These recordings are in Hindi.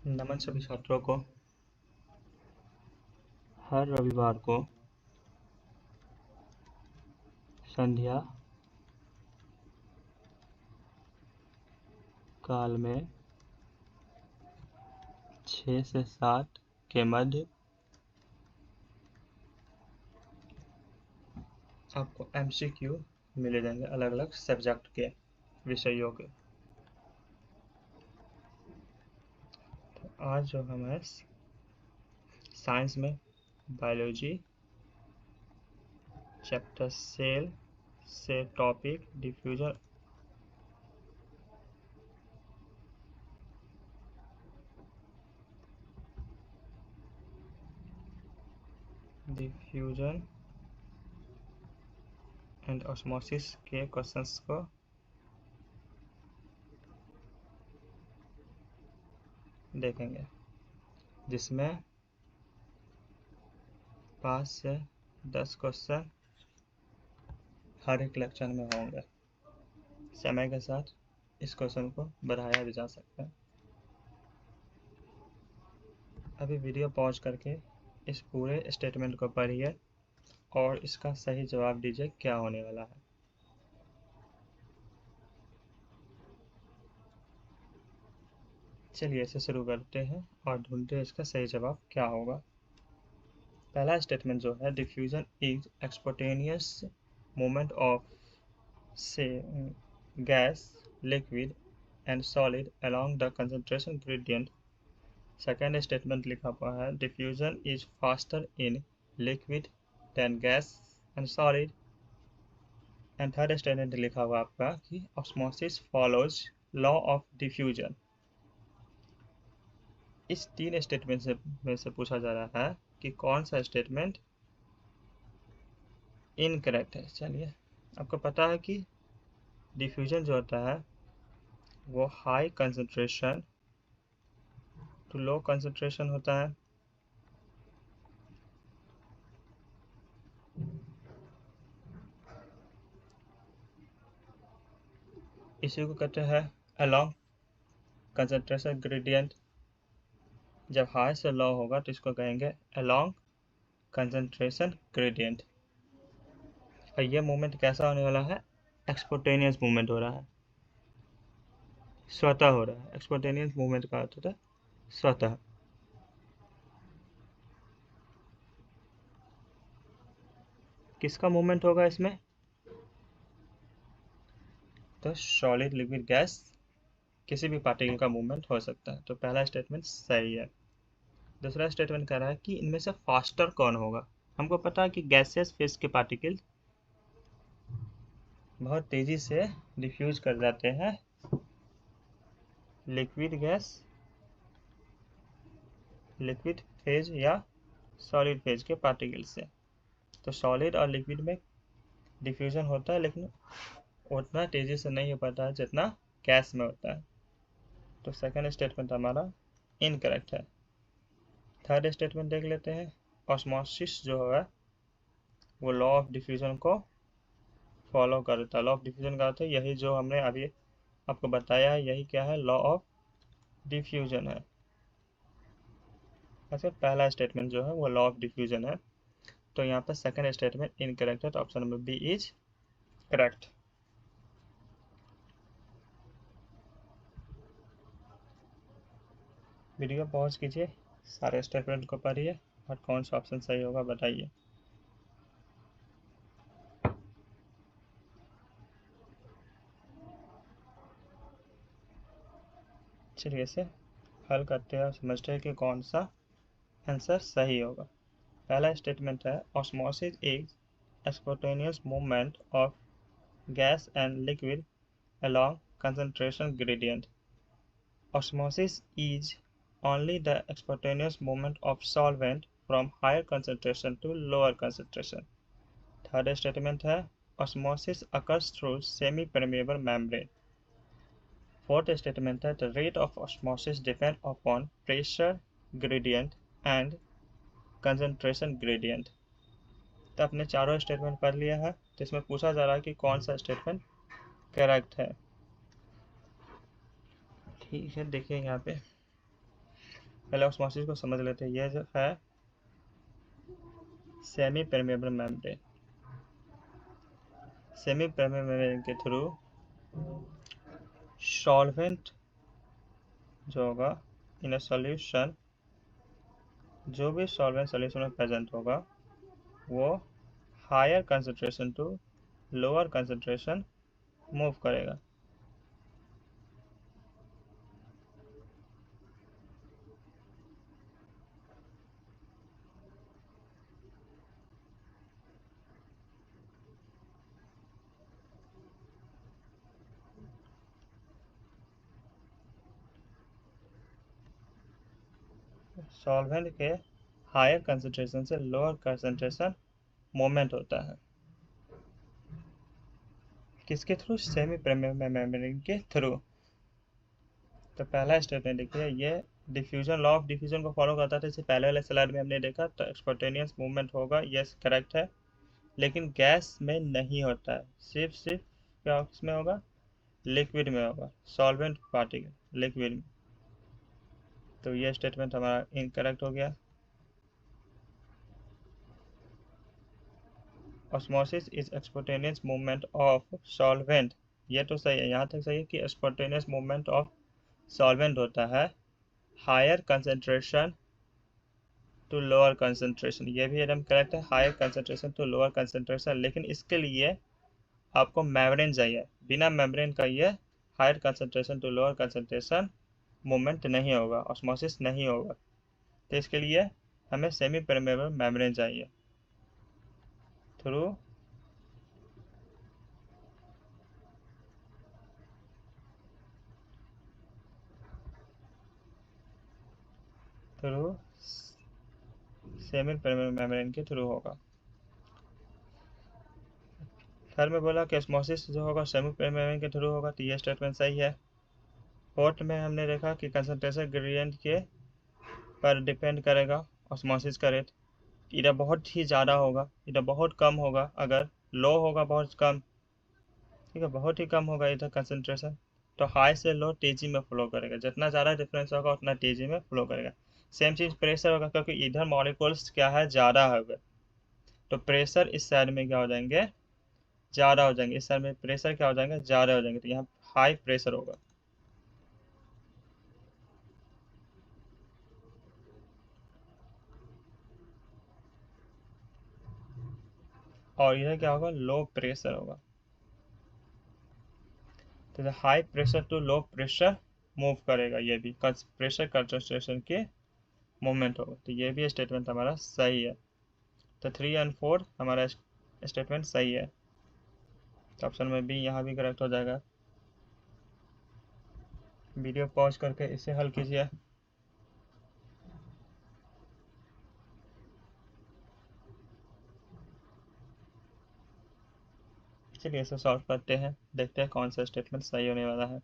नमन सभी छात्रों को। हर रविवार को संध्या काल में 6 से 7 के मध्य आपको MCQ मिले जाएंगे अलग अलग सब्जेक्ट के विषयों के। तो आज जो हमें साइंस में बायोलॉजी चैप्टर सेल से टॉपिक डिफ्यूजन एंड ऑस्मोसिस के क्वेश्चंस को देखेंगे, जिसमें 5 से 10 क्वेश्चन हर एक लेक्चर में होंगे। समय के साथ इस क्वेश्चन को बढ़ाया भी जा सकता है। अभी वीडियो पॉज करके इस पूरे स्टेटमेंट को पढ़िए और इसका सही जवाब दीजिए क्या होने वाला है। चलिए इसे शुरू करते हैं और ढूंढते हैं इसका सही जवाब क्या होगा। पहला स्टेटमेंट जो है, diffusion is spontaneous movement of से gas, liquid and solid along the concentration gradient। Second statement लिखा हुआ है, diffusion is faster in liquid than gas and solid. And third statement लिखा हुआ आपका कि osmosis follows law of diffusion. इस 3 स्टेटमेंट में से पूछा जा रहा है कि कौन सा स्टेटमेंट इनकरेक्ट है। चलिए, आपको पता है कि डिफ्यूजन जो होता है वो high concentration to low concentration होता है। इसी को कहते हैं अलोंग कंसंट्रेशन ग्रेडियंट। जब हाई से लो होगा तो इसको कहेंगे अलोंग कंसंट्रेशन ग्रेडियंट। और ये मूवमेंट कैसा होने वाला है? एक्सपोटेनियस मूवमेंट हो रहा है, स्वतः हो रहा है। एक्सपोटेनियस मूवमेंट का अर्थ होता है स्वतः। किसका मूवमेंट होगा इसमें? तो सॉलिड, लिक्विड, गैस, किसी भी पार्टिकल का मूवमेंट हो सकता है। तो पहला स्टेटमेंट सही है। दूसरा स्टेटमेंट कह रहा है कि इनमें से फास्टर कौन होगा। हमको पता है कि गैसियस फेज के पार्टिकल बहुत तेजी से डिफ्यूज कर जाते हैं लिक्विड गैस, लिक्विड फेज या सॉलिड फेज के पार्टिकल से। तो सॉलिड और लिक्विड में डिफ्यूजन होता है, लेकिन उतना तेजी से नहीं हो पाता है जितना गैस में होता है। तो सेकंड स्टेटमेंट हमारा इनकरेक्ट है। थर्ड स्टेटमेंट देख लेते हैं। ऑस्मोसिस जो है वो लॉ ऑफ डिफ्यूजन को फॉलो करता है। लॉ ऑफ डिफ्यूजन का अर्थ है यही जो हमने अभी आपको बताया है, यही क्या है? लॉ ऑफ डिफ्यूजन है। ऐसे पहला स्टेटमेंट जो है वो लॉ ऑफ डिफ्यूजन है। तो यहाँ पर सेकंड स्टेटमेंट इनकरेक्ट है, तो option number B is correct. Video pause कीजिए, सारे स्टेटमेंट को पढ़िए और कौन सा ऑप्शन सही होगा बताइए। चलिए इसे हल करते हैं और समझते हैं कि कौन सा आंसर सही होगा। पहला स्टेटमेंट है, osmosis is spontaneous movement of gas and liquid along concentration gradient। Osmosis is only the spontaneous movement of solvent from higher concentration to lower concentration। Third statement है, osmosis occurs through semi-permeable membrane। Fourth statement है, the rate of osmosis depends upon pressure gradient and concentration gradient। तो आपने चारों स्टेटमेंट पढ़ लिया है। तो इसमें पूछा जा रहा है कि कौन सा स्टेटमेंट करेक्ट है। ठीक है, देखिए यहाँ पे पहले ऑस्मोसिस को समझ लेते हैं। ये जो है semi permeable membrane. Semi permeable membrane के थ्रू सॉल्वेंट जो होगा इन अ सॉल्यूशन, जो भी सॉल्वेंट सॉल्यूशन में प्रेजेंट होगा वो higher concentration to lower concentration move करेगा। सॉल्वेंट के हायर कंसंट्रेशन से लोअर कंसंट्रेशन मूवमेंट होता है। किसके थ्रू? सेमी परमेबल मेम्ब्रेन के थ्रू। तो पहला स्टेटमेंट देखिए, ये डिफ्यूजन, लॉ ऑफ डिफ्यूजन को फॉलो करता था। जैसे पहले वाले स्लाइड में हमने देखा, तो स्पॉन्टेनियस मूवमेंट होगा, यस करेक्ट है। लेकिन गैस में नहीं होता है, सिर्फ क्या किसमें होगा? लिक्विड में होगा, सॉल्वेंट पार्टिकल लिक्विड में। तो ये स्टेटमेंट हमारा इनकरेक्ट हो गया। Osmosis is spontaneous movement of solvent, ये तो सही है, यहाँ तक सही है कि स्पॉन्टेनियस मूवमेंट ऑफ सॉल्वेंट होता है higher concentration to lower concentration, ये भी एकदम करेक्ट है, higher concentration to lower concentration. लेकिन इसके लिए आपको मेम्ब्रेन चाहिए, बिना मेम्ब्रेन का ये higher concentration to lower concentration movement नहीं होगा, ऑस्मोसिस नहीं होगा। तो इसके लिए हमें सेमी परमेबल मेम्ब्रेन चाहिए। थ्रू सेमी परमेबल मेम्ब्रेन के थ्रू होगा। फिर में बोला कि ऑस्मोसिस जो होगा सेमी परमेबल मेम्ब्रेन के थ्रू होगा, तो ये स्टेटमेंट सही है। फोर्थ में हमने देखा कि कंसंट्रेशन ग्रेडियंट के पर डिपेंड करेगा ऑस्मोसिस का रेट। इधर बहुत ही ज़्यादा होगा, इधर बहुत कम होगा। अगर लो होगा बहुत कम, ठीक है, बहुत ही कम होगा इधर कंसंट्रेशन, तो हाई से लो तेजी में फ्लो करेगा। जितना ज़्यादा डिफरेंस होगा उतना तेजी में फ्लो करेगा। सेम चीज़ प्रेशर होगा, क्योंकि इधर मॉलिक्यूल्स क्या है, ज़्यादा होगा, तो प्रेशर इस साइड में क्या हो जाएंगे, ज़्यादा हो जाएंगे। इस साइड में प्रेशर क्या हो जाएंगे, ज़्यादा हो जाएंगे, तो यहाँ हाई प्रेशर होगा। और इधर क्या होगा, लो प्रेशर होगा। तो high pressure to low pressure move करेगा, ये भी प्रेशर कंसंट्रेशन के मूवमेंट होगा। तो ये भी स्टेटमेंट हमारा सही है। तो 3 और 4 हमारा स्टेटमेंट सही है। तो ऑप्शन में बी यहाँ भी करेक्ट हो जाएगा। वीडियो पॉज करके इसे हल कीजिए। चलिए इसे सॉल्व करते हैं, देखते हैं कौन सा स्टेटमेंट सही होने वाला है।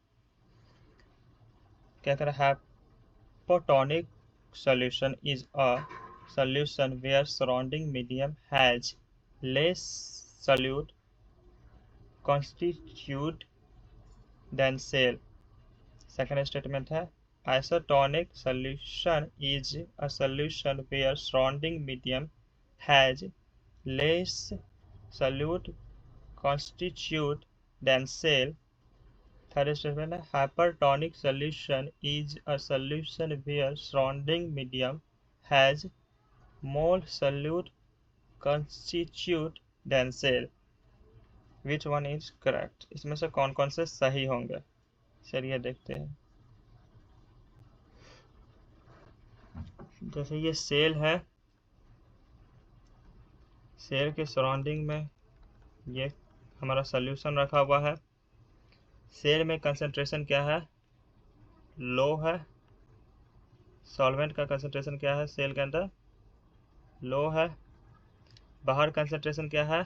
क्या कह रहा है? Hypotonic solution is a solution where surrounding medium has less solute constituent than cell. Second statement है, isotonic solution is a solution where surrounding medium has less solute constituent than cell. Third statement है, hypertonic solution is a solution where surrounding medium has more solute constituent than cell. Which one is correct? इसमें से कौन कौन से सही होंगे, चलिए देखते हैं। जैसे ये सेल है, सेल के सराउंडिंग में ये हमारा सॉल्यूशन रखा हुआ है। सेल में कंसंट्रेशन क्या है, लो है। सॉल्वेंट का कंसंट्रेशन क्या है सेल के अंदर, लो है। बाहर कंसंट्रेशन क्या है,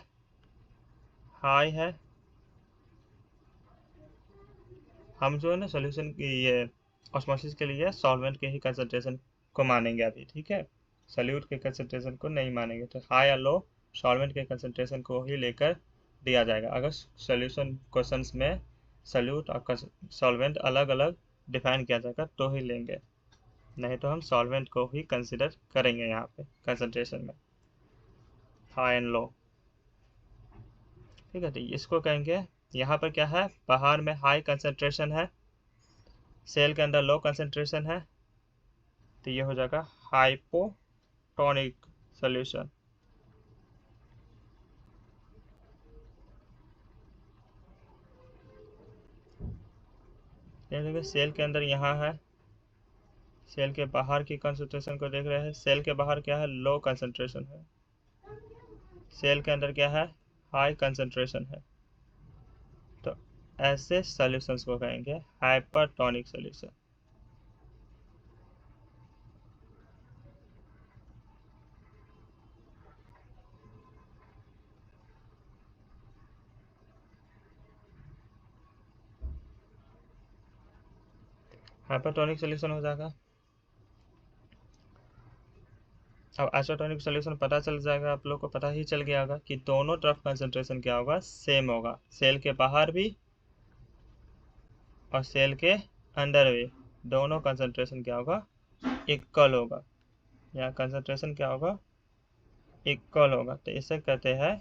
हाई है। हम जो है ना सॉल्यूशन ये ऑस्मोसिस के लिए सॉल्वेंट के ही कंसंट्रेशन को मानेंगे अभी, ठीक है, सॉल्यूट के कंसंट्रेशन को नहीं मानेंगे। तो हाई या लो सॉल्वेंट के कंसंट्रेशन को ही लेकर दिया जाएगा। अगर सॉल्यूशन क्वेश्चंस में सॉल्यूट और सॉल्वेंट अलग अलग डिफाइन किया जाएगा तो ही लेंगे, नहीं तो हम सॉल्वेंट को ही कंसिडर करेंगे यहाँ पे कंसंट्रेशन में, हाई एंड लो। ठीक है, तो इसको कहेंगे, यहाँ पर क्या है, बाहर में हाई कंसंट्रेशन है, सेल के अंदर लो कंसंट्रेशन है, तो ये हो जाएगा हाइपोटोनिक सॉल्यूशन। देखिए सेल के अंदर यहाँ है, सेल के बाहर की कंसंट्रेशन को देख रहे हैं, सेल के बाहर क्या है, लो कंसंट्रेशन है, सेल के अंदर क्या है, हाई कंसंट्रेशन है। तो ऐसे सॉल्यूशंस को कहेंगे हाइपरटोनिक सॉल्यूशन। हाइपरटोनिक सॉल्यूशन हो जाएगा। अब आइसोटोनिक सॉल्यूशन पता चल जाएगा, आप लोग को पता ही चल गया होगा कि दोनों तरफ कंसंट्रेशन क्या होगा, सेम होगा, सेल के बाहर भी और सेल के अंदर भी दोनों कंसंट्रेशन क्या होगा, इक्वल होगा। यहाँ कंसंट्रेशन क्या होगा, इक्वल होगा, तो इसे कहते हैं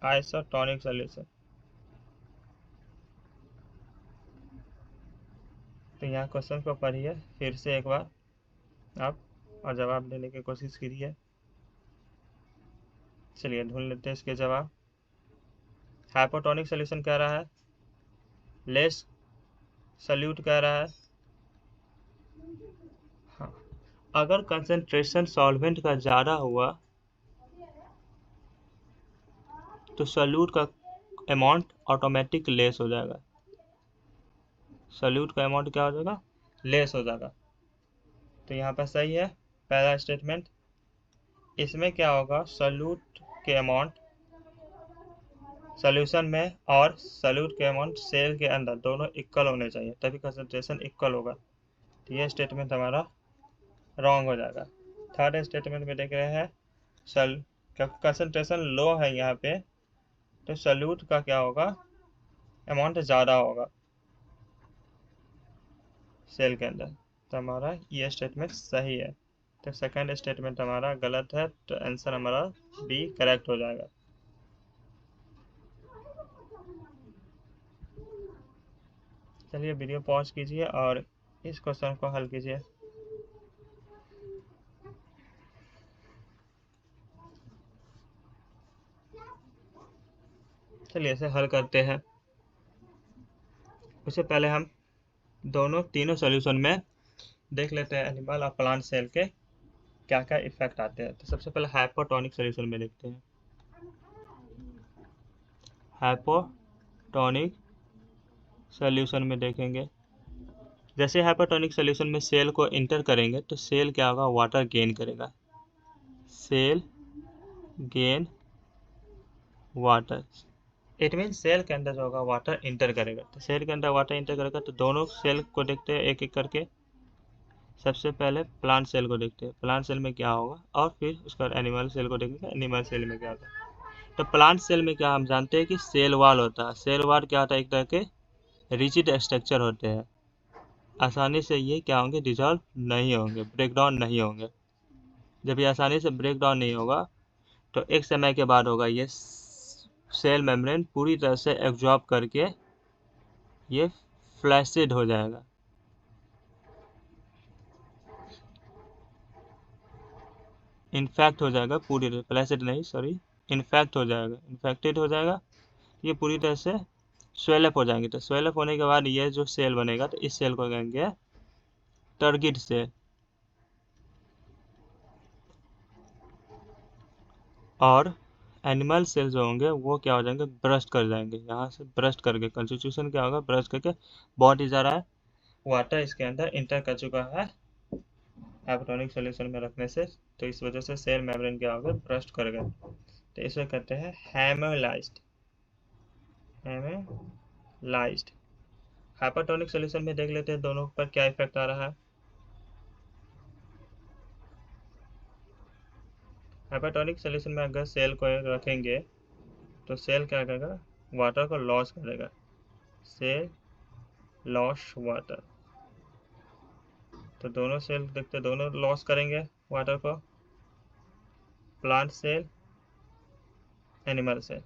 आइसोटोनिक सॉल्यूशन। तो यहाँ क्वेश्चन को पढ़िए फिर से एक बार आप और जवाब देने की कोशिश कीजिए। चलिए ढूंढ लेते हैं इसके जवाब। हाइपोटोनिक सॉल्यूशन कह रहा है, लेस सॉल्यूट कह रहा है। हाँ, अगर कंसंट्रेशन सॉल्वेंट का ज़्यादा हुआ तो सॉल्यूट का अमाउंट ऑटोमेटिक लेस हो जाएगा, सॉल्यूट का अमाउंट क्या हो जाएगा, लेस हो जाएगा। तो यहाँ पर सही है पहला स्टेटमेंट। इसमें क्या होगा, सॉल्यूट के अमाउंट सॉल्यूशन में और सॉल्यूट के अमाउंट सेल के अंदर दोनों इक्वल होने चाहिए, तभी कंसंट्रेशन इक्वल होगा। तो ये स्टेटमेंट हमारा रॉन्ग हो जाएगा। थर्ड स्टेटमेंट में देख रहे हैं, कंसंट्रेशन लो है यहाँ पे, तो सॉल्यूट का क्या होगा, अमाउंट ज़्यादा होगा सेल के अंदर। तो हमारा ये स्टेटमेंट सही है। तो सेकंड स्टेटमेंट हमारा गलत है, तो आंसर हमारा बी करेक्ट हो जाएगा। चलिए वीडियो पॉज कीजिए और इस क्वेश्चन को हल कीजिए। चलिए इसे हल करते हैं। उससे पहले हम तीनों सॉल्यूशन में देख लेते हैं एनिमल और प्लांट सेल के क्या क्या इफेक्ट आते हैं। तो सबसे पहले हाइपोटोनिक सॉल्यूशन में देखते हैं। हाइपोटोनिक सॉल्यूशन में देखेंगे, जैसे हाइपोटोनिक सॉल्यूशन में सेल को इंटर करेंगे तो सेल क्या होगा, वाटर गेन करेगा, cell gain water. It mean cell के अंदर जो होगा वाटर इंटर करेगा, तो सेल के अंदर वाटर इंटर करेगा। तो दोनों सेल को देखते हैं एक एक करके। सबसे पहले प्लांट सेल को देखते हैं, प्लांट सेल में क्या होगा, और फिर उसके बाद एनिमल सेल को देखेंगे, एनिमल सेल में क्या होगा। तो प्लांट सेल में क्या हम जानते हैं कि सेल वॉल होता है। सेल वॉल क्या होता है, एक तरह के रिजिड स्ट्रक्चर होते हैं, आसानी से ये क्या होंगे, डिजॉल्व नहीं होंगे, ब्रेक डाउन नहीं होंगे। जब ये आसानी से ब्रेक डाउन नहीं होगा तो एक समय के बाद होगा ये सेल मेम्ब्रेन पूरी तरह से एब्जॉर्ब करके ये फ्लैसिड हो जाएगा। इन्फेक्ट हो जाएगा पूरी तरह, फ्लैसिड नहीं सॉरी, इन्फेक्ट हो जाएगा, इन्फेक्टेड हो जाएगा। ये पूरी तरह से स्वेलअप हो जाएंगे। तो स्वेलअप होने के बाद ये जो सेल बनेगा, तो इस सेल को कहेंगे टर्गिड सेल। और एनिमल सेल जो होंगे वो क्या हो जाएंगे, ब्रस्ट कर जाएंगे, यहाँ से ब्रस्ट करके कंस्टिट्यूशन क्या होगा, ब्रस्ट करके बहुत ही ज़्यादा वाटर इसके अंदर इंटर कर चुका है हाइपोटोनिक सॉल्यूशन में रखने से, तो इस वजह से सेल मेम्ब्रेन क्या होगा, ब्रस्ट कर गए। तो इसे कहते हैं हेमोलाइज्ड। हेमोलाइज्ड। हाइपोटोनिक सॉल्यूशन में देख लेते हैं दोनों पर क्या इफेक्ट आ रहा है। हाइपोटोनिक सॉल्यूशन में अगर सेल को रखेंगे तो सेल क्या करेगा, वाटर को लॉस करेगा, सेल लॉस वाटर। तो दोनों सेल देखते दोनों लॉस करेंगे वाटर को, plant cell, animal cell.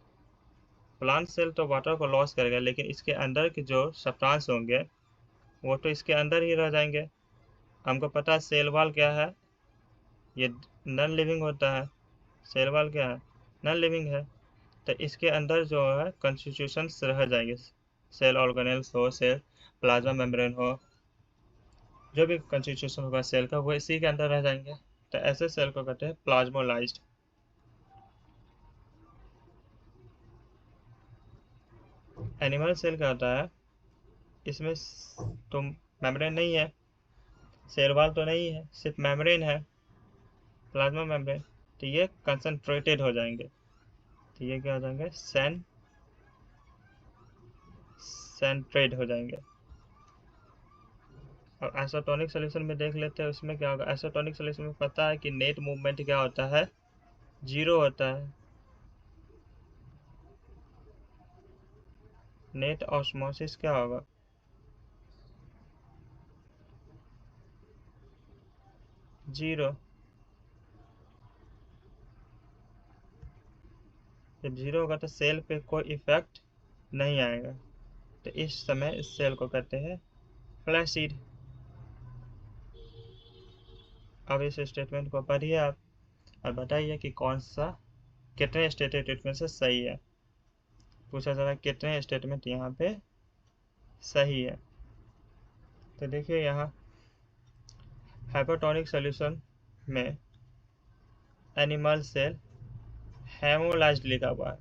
Plant cell तो वाटर को लॉस करेगा, लेकिन इसके अंदर के जो सब्सटेंस होंगे वो तो इसके अंदर ही रह जाएंगे। हमको पता है सेल वाल क्या है, ये नॉन लिविंग होता है। सेल वाल क्या है, नॉन लिविंग है। तो इसके अंदर जो है कॉन्स्टिट्यूशंस रह जाएंगे, सेल ऑर्गेनेल्स हो, सेल प्लाज्मा मेम्ब्रेन हो, जो भी कॉन्स्टिट्यूशन होगा सेल का वो इसी के अंदर रह जाएंगे। तो ऐसे सेल को कहते हैं प्लाज्मोलाइज्ड। एनिमल सेल क्या होता है, इसमें तो मेम्ब्रेन नहीं है, सेल वाल तो नहीं है, सिर्फ मेम्ब्रेन है, प्लाज्मा मेम्ब्रेन। तो ये कंसंट्रेटेड हो जाएंगे, तो ये क्या हो जाएंगे, सेंट्रेट हो जाएंगे। और आइसोटोनिक सोल्यूशन में देख लेते हैं उसमें क्या होगा। आइसोटोनिक सोल्यूशन में पता है कि नेट मूवमेंट क्या होता है, 0 होता है। नेट ऑस्मोसिस क्या होगा, 0। जब 0 होगा तो सेल पे कोई इफेक्ट नहीं आएगा, तो इस समय इस सेल को कहते हैं फ्लैसिड। अब इस स्टेटमेंट को पढ़िए आप और बताइए कि कौन सा, कितने स्टेटमेंट से सही है। पूछा जा रहा है कितने स्टेटमेंट यहाँ पे सही है। तो देखिए यहाँ हाइपोटोनिक सॉल्यूशन में एनिमल सेल हेमोलाइज्ड लिखा हुआ है,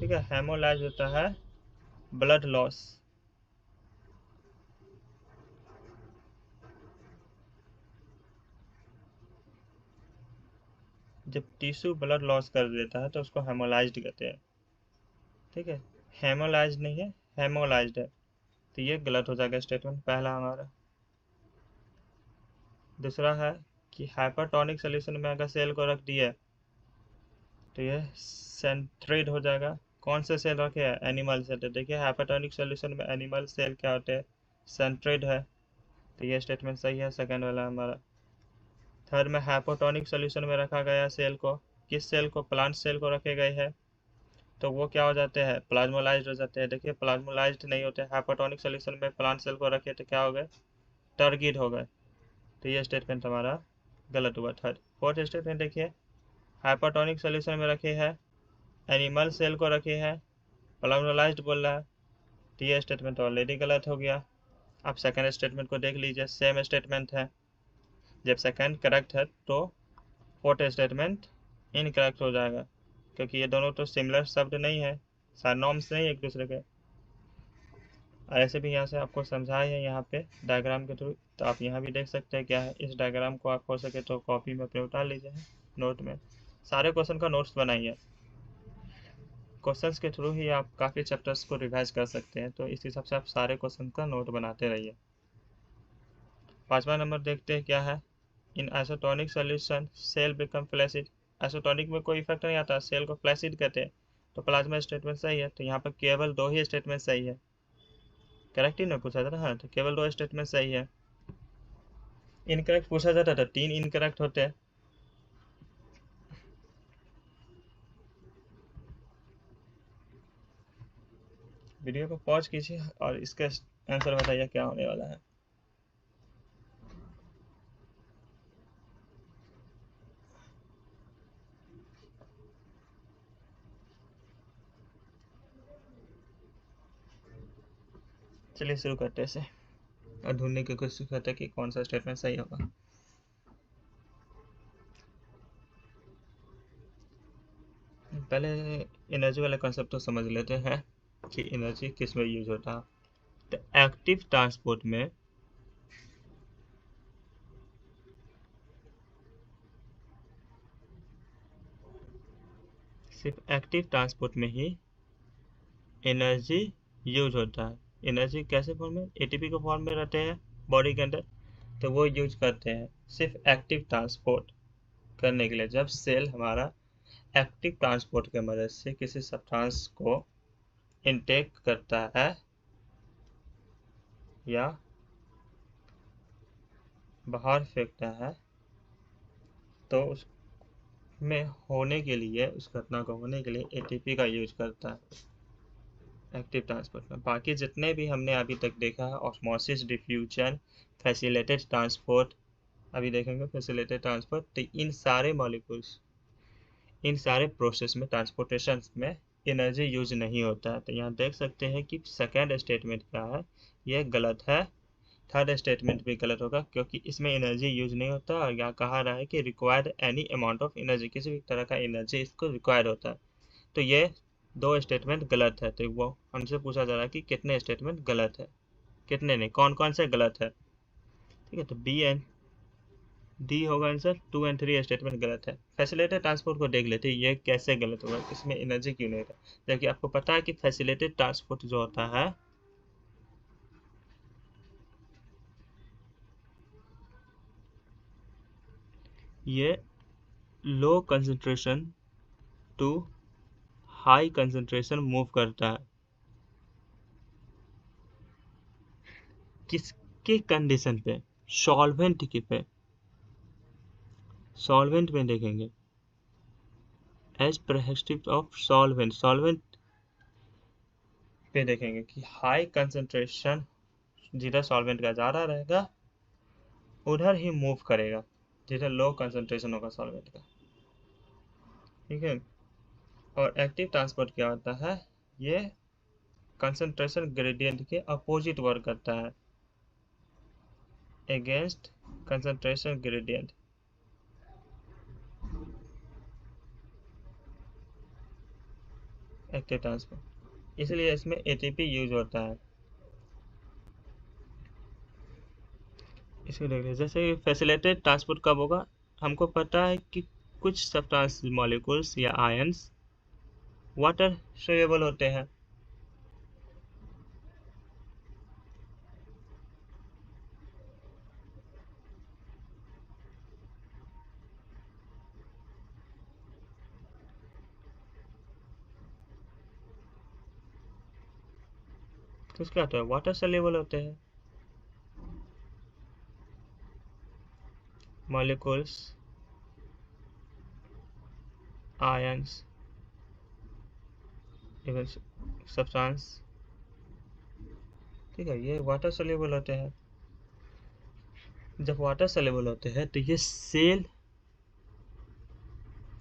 ठीक है। हेमोलाइज्ड होता है ब्लड लॉस। जब टिश्यू ब्लड लॉस कर देता है तो उसको हेमोलाइज्ड कहते हैं, ठीक है। हेमोलाइज्ड नहीं है, हेमोलाइज्ड है। तो ये गलत हो जाएगा स्टेटमेंट पहला हमारा। दूसरा है कि हाइपरटोनिक सोल्यूशन में अगर सेल को रख दिया तो ये सेंट्रेट हो जाएगा। कौन से सेल रखे हैं, एनिमल सेल। तो देखिए हाइपरटोनिक सोल्यूशन में एनिमल सेल क्या होते हैं, सेंट्रेट है। तो ये स्टेटमेंट सही है, सेकंड वाला हमारा। थर्ड में हाइपोटोनिक सोल्यूशन में रखा गया सेल को, किस सेल को, प्लांट सेल को रखे गए हैं, तो वो क्या हो जाते हैं, प्लाज्मोलाइज्ड हो जाते हैं। देखिए प्लाज्मोलाइज्ड नहीं होते, हाइपोटोनिक सोल्यूशन में प्लांट सेल को रखे तो क्या हो गए, टर्गिड हो गए। तो ये स्टेटमेंट हमारा गलत हुआ थर्ड। फोर्थ स्टेटमेंट देखिए, हाइपोटोनिक सोल्यूशन में रखे हैं, एनिमल सेल को रखे हैं, प्लाज्मोलाइज्ड बोल रहा है। तो ये स्टेटमेंट ऑलरेडी गलत हो गया। आप सेकंड स्टेटमेंट को देख लीजिए, सेम स्टेटमेंट है। जब सेकंड करेक्ट है तो फोर्थ स्टेटमेंट इनकरेक्ट हो जाएगा, क्योंकि ये दोनों तो सिमिलर शब्द नहीं है, सारनॉम्स नहीं एक दूसरे के। और ऐसे भी यहाँ से आपको समझाया है यहाँ पे डायग्राम के थ्रू, तो आप यहाँ भी देख सकते हैं क्या है। इस डायग्राम को आप हो सके तो कॉपी में अपने उतार लीजिए, नोट में सारे क्वेश्चन का नोट्स बनाइए। क्वेश्चंस के थ्रू ही आप काफ़ी चैप्टर्स को रिवाइज कर सकते हैं, तो इस हिसाब से आप सारे क्वेश्चन का नोट बनाते रहिए। पांचवा नंबर देखते हैं क्या है, in isotonic solution cell become flaccid. Isotonic में कोई इफेक्ट नहीं आता, सेल को फ्लैसिड कहते हैं। तो प्लाज्मा स्टेटमेंट सही है, तो यहाँ पर केवल 2 ही स्टेटमेंट सही है। करेक्ट ही ना पूछा था, हाँ, तो केवल 2 स्टेटमेंट सही है। इनकरेक्ट पूछा जाता था, 3 इनकरेक्ट होते हैं। वीडियो को पॉज कीजिए और इसका आंसर बताइए क्या होने वाला है। चलिए शुरू करते हैं इसे और ढूंढने की कोशिश करते हैं कि कौन सा स्टेटमेंट सही होगा। पहले एनर्जी वाला कॉन्सेप्ट तो समझ लेते हैं कि एनर्जी किस में यूज होता है। तो एक्टिव ट्रांसपोर्ट में सिर्फ एक्टिव ट्रांसपोर्ट में ही एनर्जी यूज होता है। एनर्जी कैसे फॉर्म में, एटीपी के फॉर्म में रहते हैं बॉडी के अंदर, तो वो यूज करते हैं सिर्फ एक्टिव ट्रांसपोर्ट करने के लिए। जब सेल हमारा एक्टिव ट्रांसपोर्ट की मदद से किसी सब्सटेंस को इनटेक करता है या बाहर फेंकता है तो उसमें होने के लिए, उस घटना को होने के लिए एटीपी का यूज करता है एक्टिव ट्रांसपोर्ट में। बाकी जितने भी हमने अभी तक देखा है, ऑस्मोसिस, डिफ्यूजन, फैसिलिटेड ट्रांसपोर्ट, अभी देखेंगे फैसिलिटेड ट्रांसपोर्ट, तो इन सारे मॉलिक्यूल्स, इन सारे प्रोसेस में, ट्रांसपोर्टेशन में एनर्जी यूज नहीं होता है। तो यहाँ देख सकते हैं कि सेकेंड स्टेटमेंट क्या है, यह गलत है। थर्ड स्टेटमेंट भी गलत होगा क्योंकि इसमें एनर्जी यूज नहीं होता, और यहाँ कहा रहा है कि required any amount of energy, किसी भी तरह का एनर्जी इसको रिक्वायर्ड होता है। तो ये दो स्टेटमेंट गलत है। तो वो हमसे पूछा जा रहा है कि कितने स्टेटमेंट गलत है, कितने नहीं, कौन कौन से गलत है। ठीक है, तो बी एंड डी होगा आंसर। 2 और 3 स्टेटमेंट गलत है। फैसिलिटेड ट्रांसपोर्ट को देख लेते हैं, ये कैसे गलत होगा, इसमें एनर्जी क्यों नहीं रहता। जबकि आपको पता है कि फैसिलिटेड ट्रांसपोर्ट जो होता है, ये low concentration to high concentration move करता है। किसके कंडीशन पे, सॉल्वेंट की पे, सॉल्वेंट में देखेंगे एज प्रेस्क्रिप्ट ऑफ सॉल्वेंट, सॉल्वेंट पे देखेंगे कि हाई कंसंट्रेशन जिधर सॉल्वेंट का ज़्यादा रहेगा उधर ही मूव करेगा जिधर लो कंसंट्रेशन होगा सॉल्वेंट का। ठीक है, और एक्टिव ट्रांसपोर्ट क्या होता है, ये कंसंट्रेशन ग्रेडियंट के अपोजिट वर्क करता है, against concentration gradient. Active transport, इसलिए इसमें एटीपी यूज होता है। इसको देख लीजिए, जैसे फैसिलिटेड ट्रांसपोर्ट कब होगा, हमको पता है कि कुछ सब्सटेंस मॉलिक्यूल्स या आयंस वाटर सोल्यूबल होते हैं। तो क्या होता है, वाटर सोल्यूबल होते हैं मॉलिक्यूल्स, आयंस, इवन सब्सटेंस। ठीक है, ये वाटर सोल्यूबल होते हैं। जब वाटर सोल्यूबल होते हैं तो ये सेल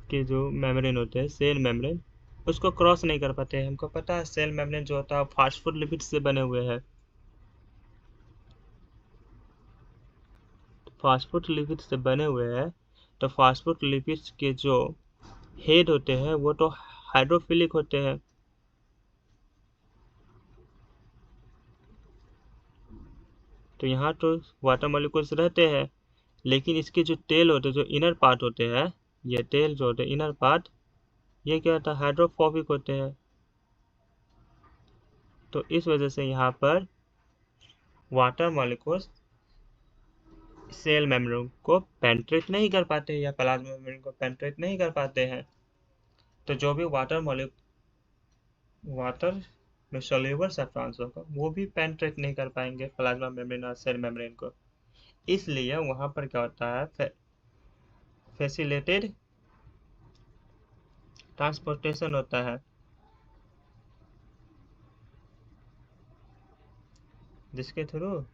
के जो मेम्ब्रेन होते हैं, सेल मेम्ब्रेन, उसको क्रॉस नहीं कर पाते हैं। हमको पता है सेल मेम्ब्रेन जो होता है फास्फोलिपिड से बने हुए हैं। फास्फोलिपिड से बने हुए हैं, तो फास्फोलिपिड्स के जो हेड होते हैं वो तो हाइड्रोफिलिक होते हैं। तो यहाँ तो वाटर मॉलिक्यूल्स रहते हैं, लेकिन इसके जो टेल होते हैं, जो इनर पार्ट होते हैं, ये टेल जो होते हैं इनर पार्ट, ये क्या होता है, हाइड्रोफोबिक होते हैं। तो इस वजह से यहाँ पर वाटर मॉलिक्यूल्स सेल मेम्ब्रेन को पेंट्रेट नहीं कर पाते या प्लाज्मा मेम्ब्रेन को पेंट्रेट नहीं कर पाते हैं। तो जो भी वाटर में सोल्यूबल सब्सटेंस होगा वो भी पेंट्रेट नहीं कर पाएंगे प्लाज्मा मेम्ब्रेन और सेल मेम्ब्रेन को। इसलिए वहां पर क्या होता है, फैसिलिटेड ट्रांसपोर्टेशन होता है, जिसके थ्रू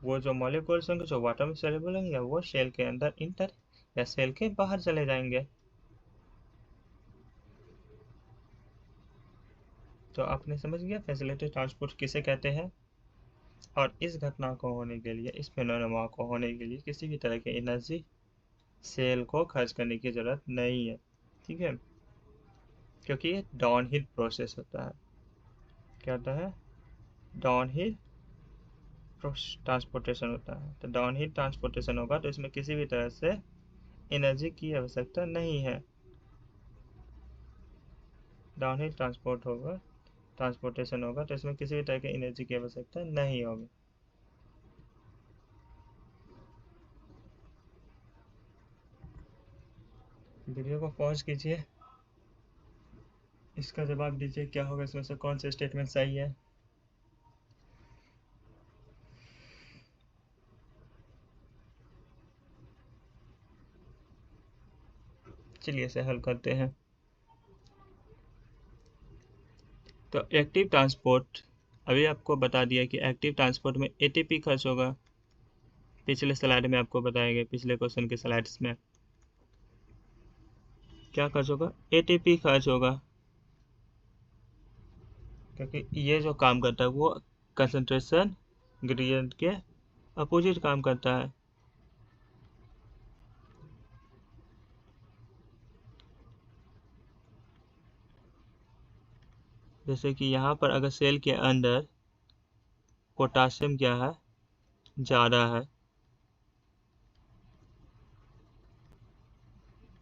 वो जो मॉलिक्यूल्स होंगे जो वाटर में सोल्यूबल होंगे वो सेल के अंदर इंटर या सेल के बाहर चले जाएंगे। तो आपने समझ गया फैसिलिटेड ट्रांसपोर्ट किसे कहते हैं। और इस घटना को होने के लिए, इस फेनोमेना को होने के लिए किसी भी तरह की एनर्जी सेल को खर्च करने की जरूरत नहीं है। ठीक है, क्योंकि ये डाउनहिल प्रोसेस होता है। क्या होता है, डाउनहिल ट्रांसपोर्टेशन होता है। तो डाउनहिल ट्रांसपोर्टेशन होगा तो इसमें किसी भी तरह से एनर्जी की आवश्यकता नहीं है। डाउनहिल ट्रांसपोर्टेशन होगा तो इसमें किसी भी तरह की एनर्जी की आवश्यकता नहीं होगी। वीडियो को पॉज कीजिए, इसका जवाब दीजिए क्या होगा, इसमें से कौन सा स्टेटमेंट सही है। चलिए इसे हल करते हैं। तो एक्टिव ट्रांसपोर्ट, अभी आपको बता दिया कि एक्टिव ट्रांसपोर्ट में एटीपी खर्च होगा। पिछले स्लाइड में आपको बताया गया, पिछले क्वेश्चन के स्लाइड्स में क्या खर्च होगा, एटीपी खर्च होगा, क्योंकि ये जो काम करता है वो कंसंट्रेशन ग्रेडियंट के अपोजिट काम करता है। जैसे कि यहाँ पर अगर सेल के अंदर पोटासियम क्या है, ज़्यादा है,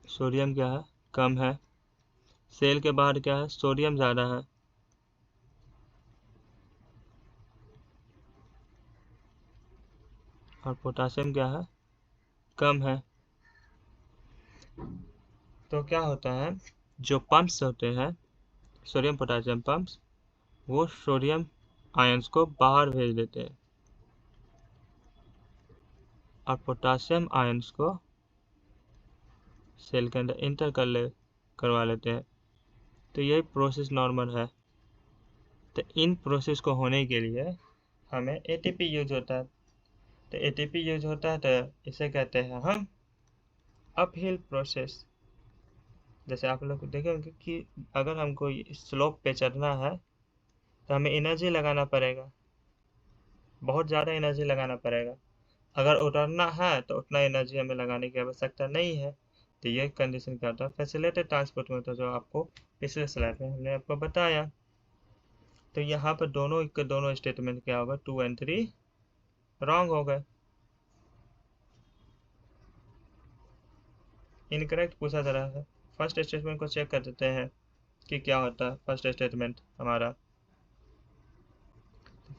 सोडियम क्या है, कम है। सेल के बाहर क्या है, सोडियम ज़्यादा है और पोटासियम क्या है, कम है। तो क्या होता है, जो पंप्स होते हैं, सोडियम पोटासियम पंप्स, वो सोडियम आयंस को बाहर भेज देते हैं और पोटासियम आयंस को सेल के अंदर इंटर करवा लेते हैं। तो ये प्रोसेस नॉर्मल है। तो इन प्रोसेस को होने के लिए हमें एटीपी यूज होता है। तो एटीपी यूज होता है तो इसे कहते हैं हम अपहिल प्रोसेस। जैसे आप लोग देखेंगे कि अगर हमको स्लोप पे चढ़ना है तो हमें एनर्जी लगाना पड़ेगा, बहुत ज़्यादा एनर्जी लगाना पड़ेगा। अगर उतरना है तो उतना एनर्जी हमें लगाने की आवश्यकता नहीं है। तो ये कंडीशन क्या होता है, फैसिलिटेड ट्रांसपोर्ट में होता है, जो आपको पिछले स्लाइड में हमने आपको बताया। तो यहाँ पर दोनों के दोनों स्टेटमेंट क्या होगा, 2 और 3 रॉन्ग हो गए, इनकरेक्ट पूछा जा रहा है। फर्स्ट स्टेटमेंट को चेक कर देते हैं कि क्या होता है फर्स्ट स्टेटमेंट हमारा।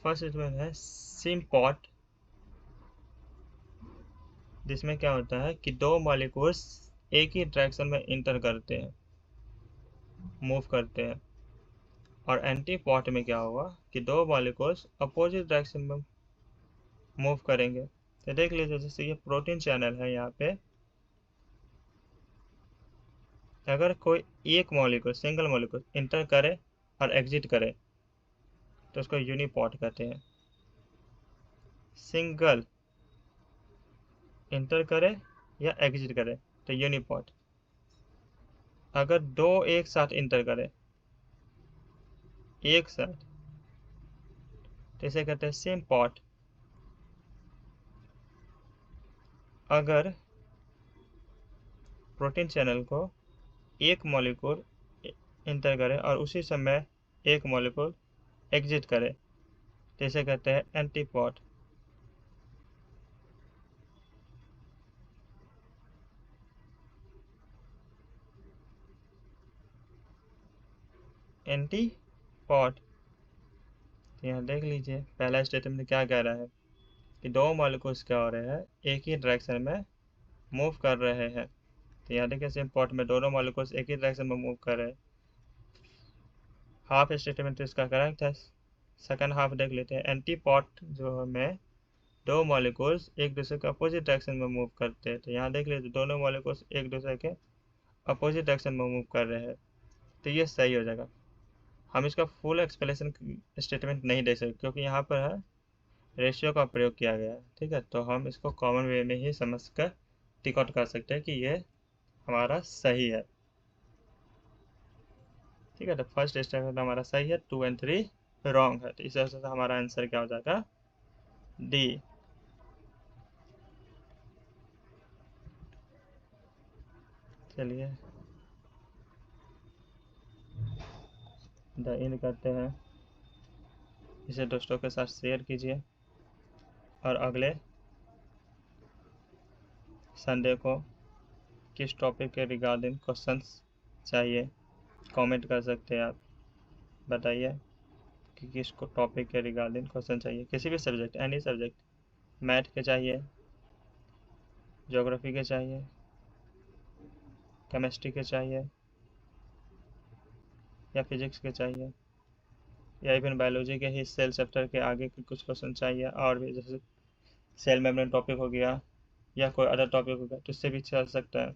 फर्स्ट स्टेटमेंट है सिम्पॉट, जिसमें क्या होता है कि दो मॉलिक्यूल्स एक ही डायरेक्शन में इंटर करते हैं, मूव करते हैं। और एंटी पॉट में क्या होगा कि दो मॉलिक्यूल्स अपोजिट डायरेक्शन में मूव करेंगे। तो देख लीजिए, जैसे ये प्रोटीन चैनल है, यहाँ पे अगर कोई एक मॉलिक्यूल, सिंगल मॉलिक्यूल इंटर करे और एग्जिट करे तो उसको यूनिपॉट कहते हैं। सिंगल इंटर करे या एग्जिट करे तो यूनिपॉट। अगर दो एक साथ इंटर करे, एक साथ, तो इसे कहते हैं सिम्पॉट। अगर प्रोटीन चैनल को एक मॉलिक्यूल इंटर करे और उसी समय एक मॉलिक्यूल एग्जिट करे तो इसे कहते हैं एंटीपॉट। एंटीपॉट। यहाँ देख लीजिए पहला स्टेटमेंट क्या कह रहा है कि दो मॉलिक्यूल्स क्या हो रहे हैं, एक ही डायरेक्शन में मूव कर रहे हैं। तो यहाँ देखिए सिम्पॉट में दोनों मॉलिक्यूल्स एक ही डायरेक्शन में मूव कर रहे हैं। हाफ स्टेटमेंट तो इसका करेक्ट है। सेकंड हाफ देख लेते हैं। एंटीपॉट जो में दो मॉलिक्यूल्स एक दूसरे के अपोजिट डायरेक्शन में मूव करते हैं। तो यहाँ देख लीजिए दोनों मॉलिक्यूल्स एक दूसरे के अपोजिट डायरेक्शन में मूव कर रहे हैं, तो ये सही हो जाएगा। हम इसका फुल एक्सप्लेनेशन स्टेटमेंट नहीं दे सकते क्योंकि यहाँ पर है रेशियो का प्रयोग किया गया है। ठीक है, तो हम इसको कॉमन वे में ही समझ कर टिक आउट कर सकते हैं कि ये हमारा सही है। ठीक है, तो फर्स्ट स्टेटमेंट हमारा सही है, 2 और 3 रॉन्ग है। तो इस वजह से हमारा आंसर क्या हो जाएगा, डी। चलिए द एंड करते हैं, इसे दोस्तों के साथ शेयर कीजिए और अगले संडे को किस टॉपिक के रिगार्डिंग क्वेश्चंस चाहिए कमेंट कर सकते हैं आप। बताइए कि किस को टॉपिक के रिगार्डिंग क्वेश्चन चाहिए, किसी भी सब्जेक्ट, एनी सब्जेक्ट, मैथ के चाहिए, ज्योग्राफी के चाहिए, केमिस्ट्री के चाहिए या फिजिक्स के चाहिए, या इवन बायोलॉजी के ही सेल चैप्टर के आगे के कुछ क्वेश्चन चाहिए, और भी जैसे सेल मेम्ब्रेन टॉपिक हो गया या कोई अदर टॉपिक हो गया तो इससे भी चल सकता है।